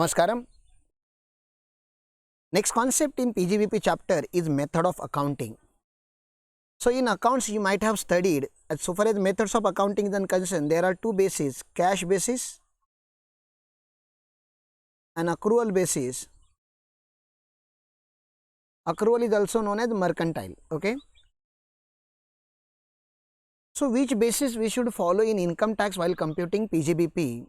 Namaskaram. Next concept in PGBP chapter is method of accounting. So in accounts you might have studied, so far as methods of accounting is concerned, there are two bases, cash basis and accrual basis. Accrual is also known as mercantile. Okay. So which basis we should follow in income tax while computing PGBP?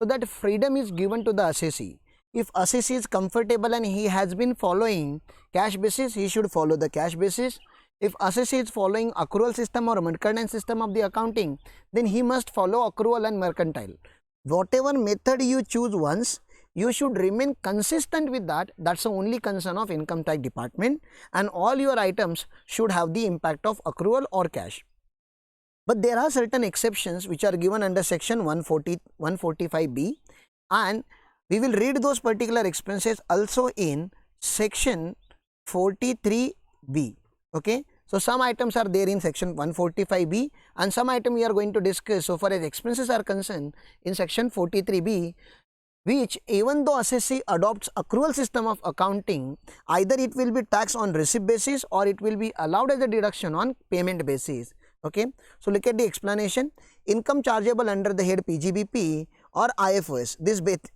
So that freedom is given to the assessee. If assessee is comfortable and he has been following cash basis, he should follow the cash basis. If assessee is following accrual system or mercantile system of the accounting, then he must follow accrual and mercantile. Whatever method you choose once, you should remain consistent with that. That's the only concern of income tax department, and all your items should have the impact of accrual or cash. But there are certain exceptions which are given under section 145B, and we will read those particular expenses also in section 43B. Okay. So some items are there in section 145B and some item we are going to discuss so far as expenses are concerned in section 43B, which even though assessee adopts accrual system of accounting, either it will be taxed on receipt basis or it will be allowed as a deduction on payment basis. Okay. So look at the explanation. Income chargeable under the head PGBP or IFRS.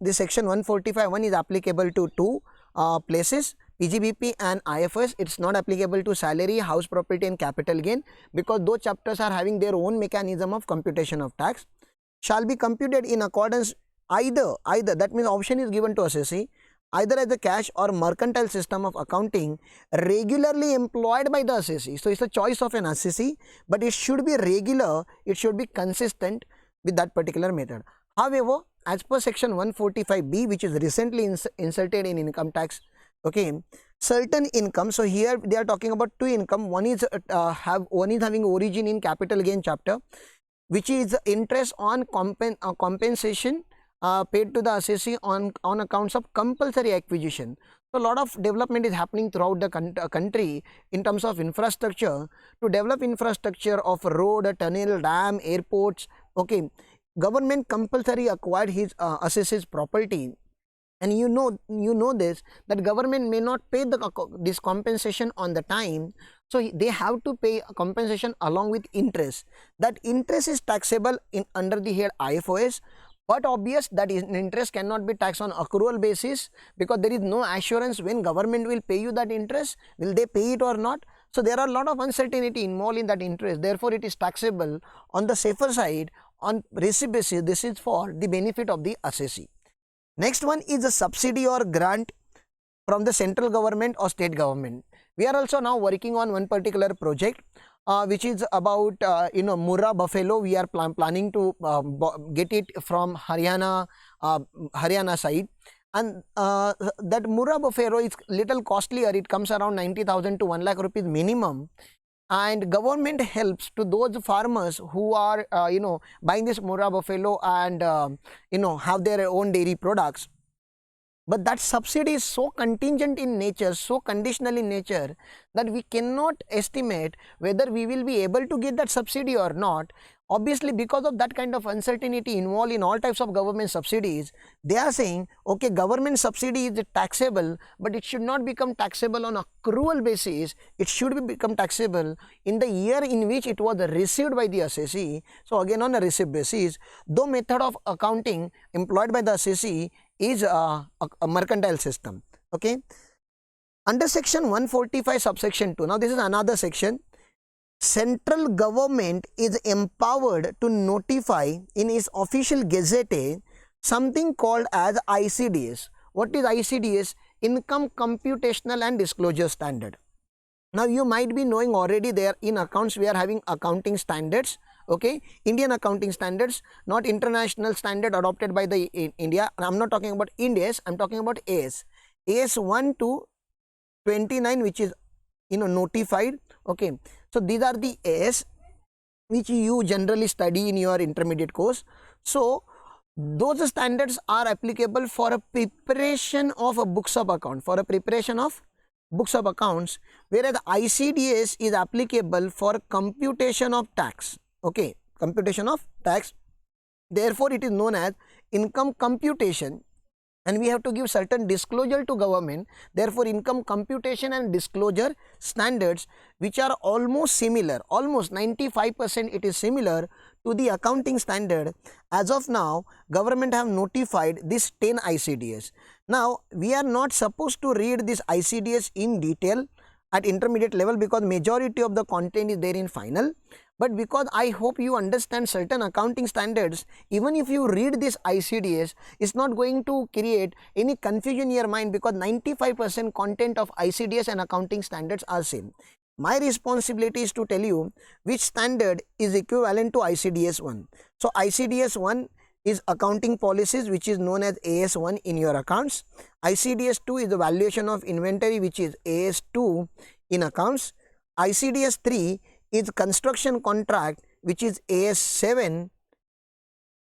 This section 145(1) is applicable to two places, PGBP and IFRS. It's not applicable to salary, house property and capital gain, because those chapters are having their own mechanism of computation of tax. Shall be computed in accordance either, that means option is given to assessee, either as a cash or mercantile system of accounting regularly employed by the assessee. So it's a choice of an assessee, but it should be regular, it should be consistent with that particular method. However, as per section 145B, which is recently inserted in income tax, okay, certain income, so here they are talking about two income. One is having origin in capital gain chapter, which is interest on compensation paid to the assessee on accounts of compulsory acquisition. So a lot of development is happening throughout the country in terms of infrastructure. To develop infrastructure of road, tunnel, dam, airports, okay, government compulsory acquired his assessee's property, and you know this, that government may not pay this compensation on the time, so they have to pay a compensation along with interest. That interest is taxable in under the head IFRS, but obvious that interest cannot be taxed on accrual basis, because there is no assurance when government will pay you that interest, will they pay it or not. So there are a lot of uncertainty involved in that interest, therefore it is taxable on the safer side on receipt basis. This is for the benefit of the assessee. Next one is a subsidy or grant from the central government or state government. We are also now working on one particular project which is about Murrah buffalo. We are planning to get it from Haryana side, and that Murrah buffalo is little costlier. It comes around 90,000 to 1 lakh rupees minimum, and government helps to those farmers who are buying this Murrah buffalo and have their own dairy products. But that subsidy is so contingent in nature, so conditional in nature, that we cannot estimate whether we will be able to get that subsidy or not. Obviously, because of that kind of uncertainty involved in all types of government subsidies, they are saying, okay, government subsidy is taxable, but it should not become taxable on accrual basis. It should become taxable in the year in which it was received by the assessee. So again, on a receipt basis, though method of accounting employed by the assessee is a mercantile system. Okay. Under section 145 subsection 2, now this is another section. Central government is empowered to notify in its official gazette something called as ICDS. What is ICDS? Income Computational and Disclosure Standard. Now you might be knowing already, there in accounts we are having accounting standards. Okay, Indian accounting standards, not international standard adopted by the India. I'm not talking about Ind AS, I'm talking about AS 1 to 29, which is notified. Okay, so these are the AS which you generally study in your intermediate course. So those standards are applicable for a preparation of a books of account, whereas ICDS is applicable for computation of tax. Okay, computation of tax. Therefore, it is known as income computation and we have to give certain disclosure to government. Therefore, income computation and disclosure standards, which are almost similar, almost 95% it is similar to the accounting standard. As of now, government have notified this 10 ICDS. Now, we are not supposed to read this ICDS in detail at intermediate level because majority of the content is there in final. But because I hope you understand certain accounting standards, even if you read this ICDS, it's not going to create any confusion in your mind because 95% content of ICDS and accounting standards are same. My responsibility is to tell you which standard is equivalent to ICDS 1. So, ICDS 1 is accounting policies, which is known as AS1 in your accounts. ICDS 2 is the valuation of inventory, which is AS2 in accounts. ICDS 3 is construction contract, which is AS7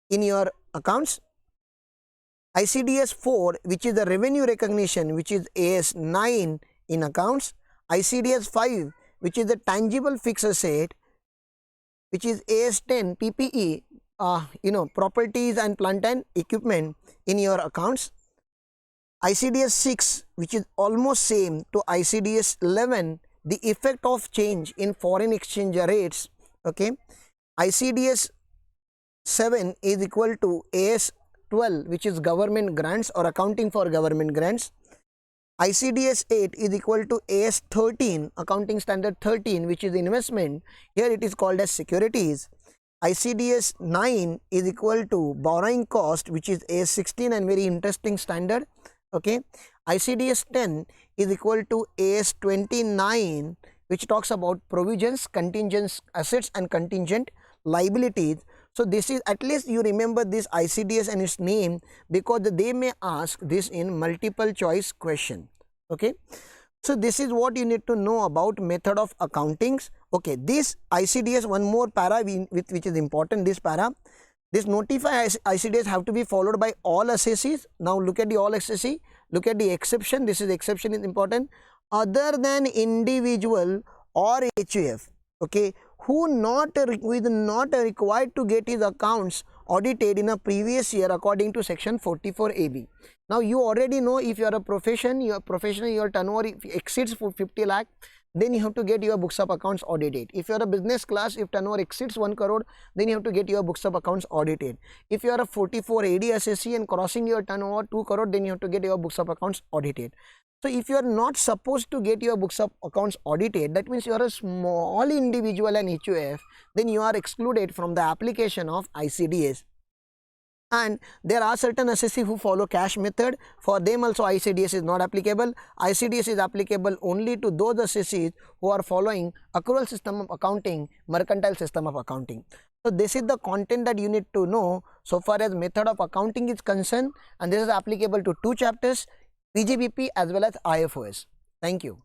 in your accounts. ICDS 4, which is the revenue recognition, which is AS9 in accounts. ICDS 5, which is the tangible fixed asset, which is AS10 PPE, properties and plant and equipment in your accounts. ICDS 6, which is almost same to ICDS 11, the effect of change in foreign exchange rates. Okay, ICDS 7 is equal to AS 12, which is government grants or accounting for government grants. ICDS 8 is equal to AS 13, accounting standard 13, which is investment. Here it is called as securities. ICDS 9 is equal to borrowing cost, which is AS 16 and very interesting standard. Okay, ICDS 10 is equal to AS 29, which talks about provisions, contingent assets and contingent liabilities. So, this is, at least you remember this ICDS and its name because they may ask this in multiple choice question. Okay, so this is what you need to know about method of accountings. Okay, this ICDS, one more para which is important, this para. This notify ICDS have to be followed by all assessees. Now look at the all assessee, look at the exception. This is exception is important. Other than individual or HUF, okay, who is not required to get his accounts audited in a previous year according to section 44 AB. Now you already know if you are a professional, your turnover exceeds 50 lakh, then you have to get your books of accounts audited. If you are a business class, if turnover exceeds 1 crore, then you have to get your books of accounts audited. If you are a 44 AD assessee and crossing your turnover 2 crore, then you have to get your books of accounts audited. So, if you are not supposed to get your books of accounts audited, that means you are a small individual and HUF, then you are excluded from the application of ICDS. And there are certain assessee who follow cash method. For them also ICDS is not applicable. ICDS is applicable only to those assessees who are following accrual system of accounting, mercantile system of accounting. So, this is the content that you need to know so far as method of accounting is concerned, and this is applicable to 2 chapters, PGBP as well as IFOS. Thank you.